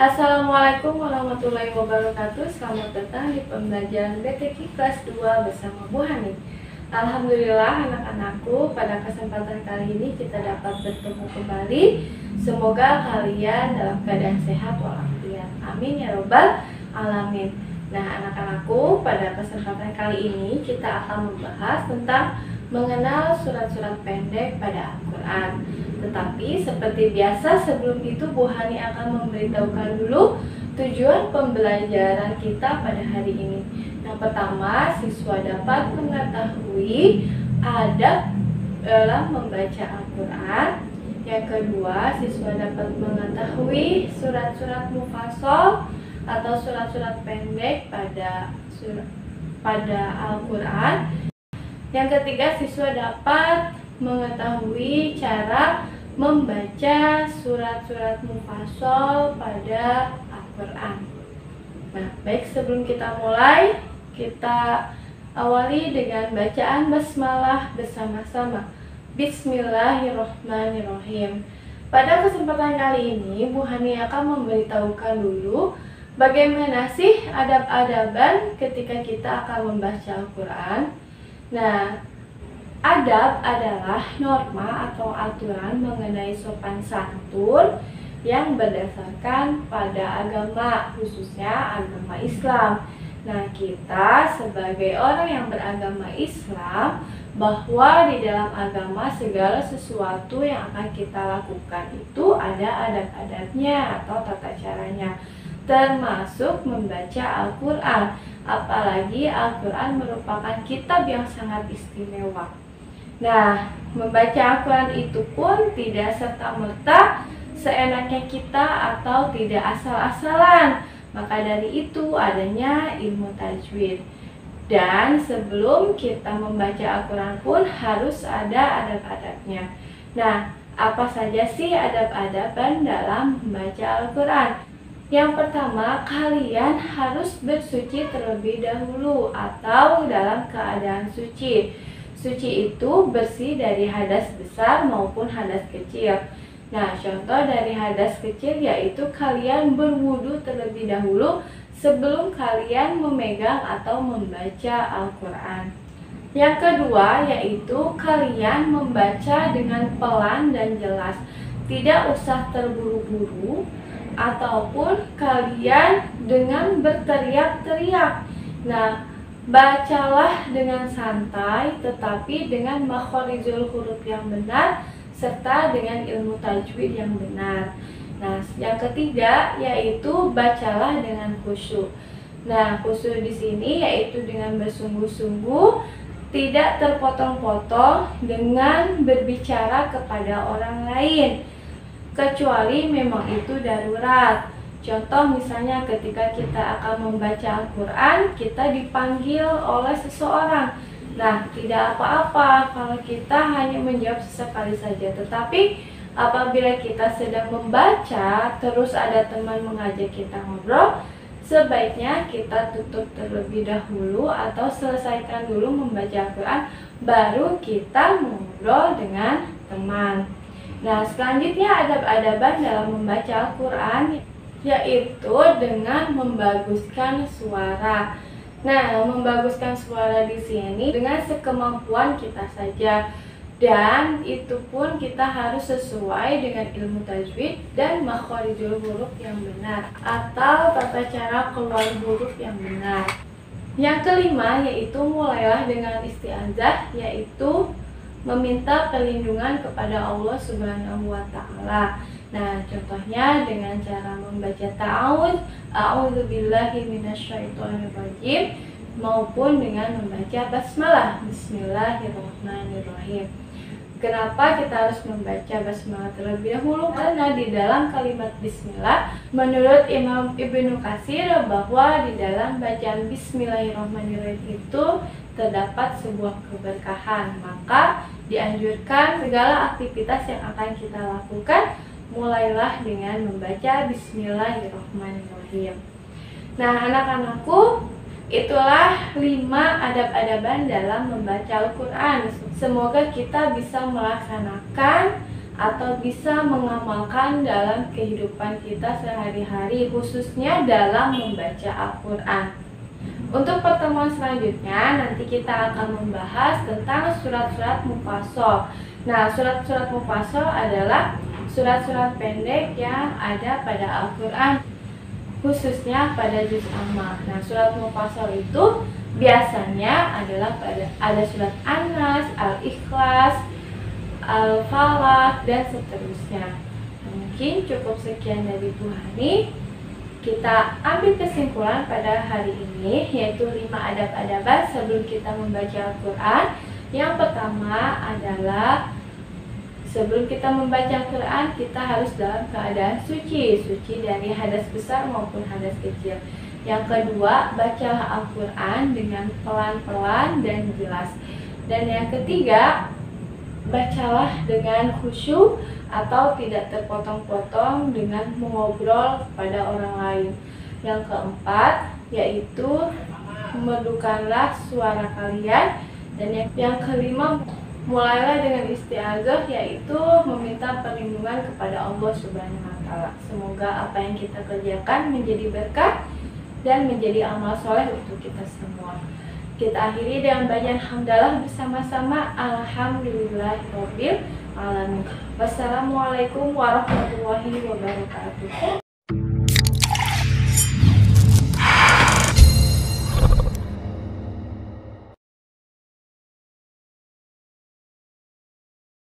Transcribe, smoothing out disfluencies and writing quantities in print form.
Assalamualaikum warahmatullahi wabarakatuh. Selamat datang di pembelajaran BTQ kelas 2 bersama Bu Hani. Alhamdulillah anak-anakku, pada kesempatan kali ini kita dapat bertemu kembali. Semoga kalian dalam keadaan sehat walafiat. Amin ya robbal alamin. Nah anak-anakku, pada kesempatan kali ini kita akan membahas tentang mengenal surat-surat pendek pada Al-Quran. Tetapi seperti biasa sebelum itu Bu Hani akan memberitahukan dulu tujuan pembelajaran kita pada hari ini. Yang pertama, siswa dapat mengetahui adab dalam membaca Al-Quran. Yang kedua, siswa dapat mengetahui surat-surat mufassal atau surat-surat pendek pada Al-Quran. Yang ketiga, siswa dapat mengetahui cara membaca surat-surat mufassal pada Al-Quran. Nah, baik, sebelum kita mulai, kita awali dengan bacaan basmalah bersama-sama. Bismillahirrohmanirrohim. Pada kesempatan kali ini, Bu Hani akan memberitahukan dulu bagaimana sih adab-adaban ketika kita akan membaca Al-Quran. Nah, adab adalah norma atau aturan mengenai sopan santun yang berdasarkan pada agama, khususnya agama Islam. Nah, kita sebagai orang yang beragama Islam, bahwa di dalam agama segala sesuatu yang akan kita lakukan itu ada adab-adabnya atau tata caranya, termasuk membaca Al-Quran. Apalagi Al-Quran merupakan kitab yang sangat istimewa. Nah, membaca Al-Quran itu pun tidak serta-merta seenaknya kita atau tidak asal-asalan. Maka dari itu adanya ilmu tajwid. Dan sebelum kita membaca Al-Quran pun harus ada adab-adabnya. Nah, apa saja sih adab-adaban dalam membaca Al-Quran? Yang pertama, kalian harus bersuci terlebih dahulu atau dalam keadaan suci. Suci itu bersih dari hadas besar maupun hadas kecil. Nah, contoh dari hadas kecil yaitu kalian berwudu terlebih dahulu sebelum kalian memegang atau membaca Al-Quran. Yang kedua yaitu kalian membaca dengan pelan dan jelas. Tidak usah terburu-buru ataupun kalian dengan berteriak-teriak. Nah, bacalah dengan santai tetapi dengan makhorijul huruf yang benar serta dengan ilmu tajwid yang benar. Nah, yang ketiga yaitu bacalah dengan khusyuk. Nah, khusyuk di sini yaitu dengan bersungguh-sungguh, tidak terpotong-potong dengan berbicara kepada orang lain, kecuali memang itu darurat. Contoh misalnya ketika kita akan membaca Al-Quran, kita dipanggil oleh seseorang. Nah, tidak apa-apa kalau kita hanya menjawab sesekali saja. Tetapi apabila kita sedang membaca, terus ada teman mengajak kita ngobrol, sebaiknya kita tutup terlebih dahulu atau selesaikan dulu membaca Al-Quran, baru kita ngobrol dengan teman. Nah, selanjutnya adab-adaban dalam membaca Al-Quran yaitu dengan membaguskan suara. Nah, membaguskan suara di sini dengan sekemampuan kita saja, dan itu pun kita harus sesuai dengan ilmu tajwid dan makhorijul huruf yang benar atau tata cara keluar huruf yang benar. Yang kelima yaitu mulailah dengan isti'adzah, yaitu meminta perlindungan kepada Allah Subhanahu wa Ta'ala. Nah, contohnya dengan cara membaca ta'awudz, a'udzubillahi minasyaitonirrajim, maupun dengan membaca basmalah, bismillahirrahmanirrahim. Kenapa kita harus membaca basmalah terlebih dahulu? Karena di dalam kalimat bismillah, menurut Imam Ibnu Katsir, bahwa di dalam bacaan bismillahirrahmanirrahim itu terdapat sebuah keberkahan. Maka dianjurkan segala aktivitas yang akan kita lakukan, mulailah dengan membaca bismillahirrahmanirrahim. Nah, anak-anakku, itulah 5 adab-adaban dalam membaca Al-Quran. Semoga kita bisa melaksanakan atau bisa mengamalkan dalam kehidupan kita sehari-hari, khususnya dalam membaca Al-Quran. Untuk pertemuan selanjutnya nanti kita akan membahas tentang surat-surat mufassal. Nah, surat-surat mufassal adalah surat-surat pendek yang ada pada Al-Quran, khususnya pada juz amma. Nah, surat mufassal itu biasanya adalah ada surat An-Nas, Al-Ikhlas, Al-Falaq, dan seterusnya. Mungkin cukup sekian dari Bu Hani. Kita ambil kesimpulan pada hari ini, yaitu 5 adab-adaban sebelum kita membaca Al-Quran. Yang pertama adalah sebelum kita membaca Al-Quran, kita harus dalam keadaan suci dari hadas besar maupun hadas kecil. Yang kedua, bacalah Al-Quran dengan pelan-pelan dan jelas. Dan yang ketiga, bacalah dengan khusyuk atau tidak terpotong-potong dengan mengobrol kepada orang lain. Yang keempat, yaitu merdukanlah suara kalian. Dan yang kelima, mulailah dengan isti'adzah, yaitu meminta perlindungan kepada Allah Subhanahu wa Ta'ala. Semoga apa yang kita kerjakan menjadi berkah dan menjadi amal soleh untuk kita semua. Kita akhiri dengan bacaan hamdalah bersama-sama. Alhamdulillahirabbil alamin. Wassalamualaikum warahmatullahi wabarakatuh.